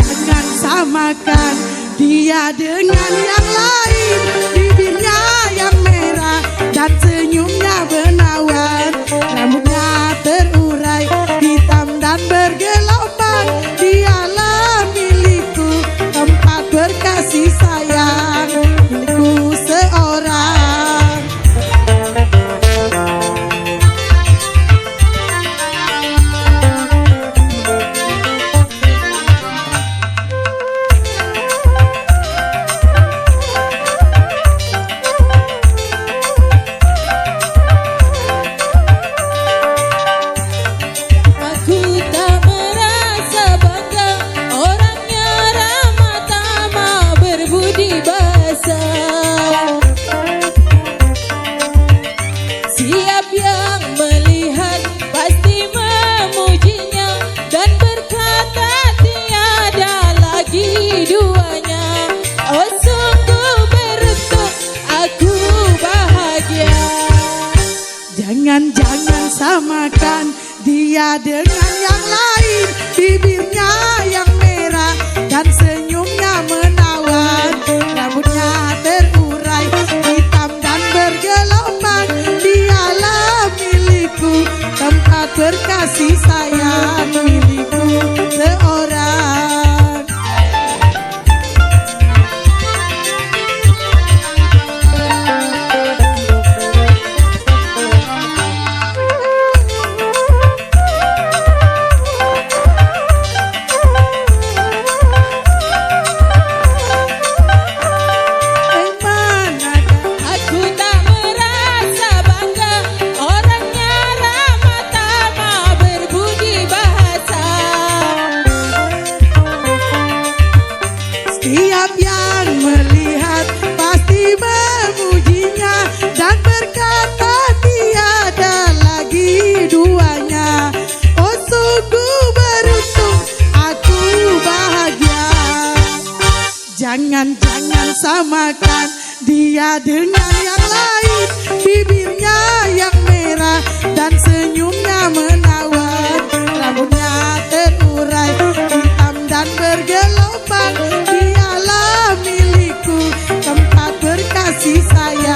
jangan samakan dia dengan yang lain. Bibirnya yang merah dan senyumnya menawan, rambutnya terurai hitam dan bergelombang. Dialah milikku, tempat berkasih sayang, milikku seorang. Siap yang melihat pasti memujinya dan berkata tiada lagi duanya. Oh sungguh beruntung aku bahagia. Jangan samakan dia dengan yang lain. Bibirnya yang merah dan senyumnya menawan, rambutnya terurai hitam dan bergelombang. Dialah milikku, tempat berkasih sayang, milikku seorang. Setiap yang melihat pasti memujinya dan berkata tiada lagi duanya. Oh sungguh beruntung aku bahagia. Jangan samakan dia dengan yang lain. Bibirnya yang merah dan senyumnya menawan, rambutnya terurai hitam dan bergelombang. Dialah milikku, tempat berkasih sayang.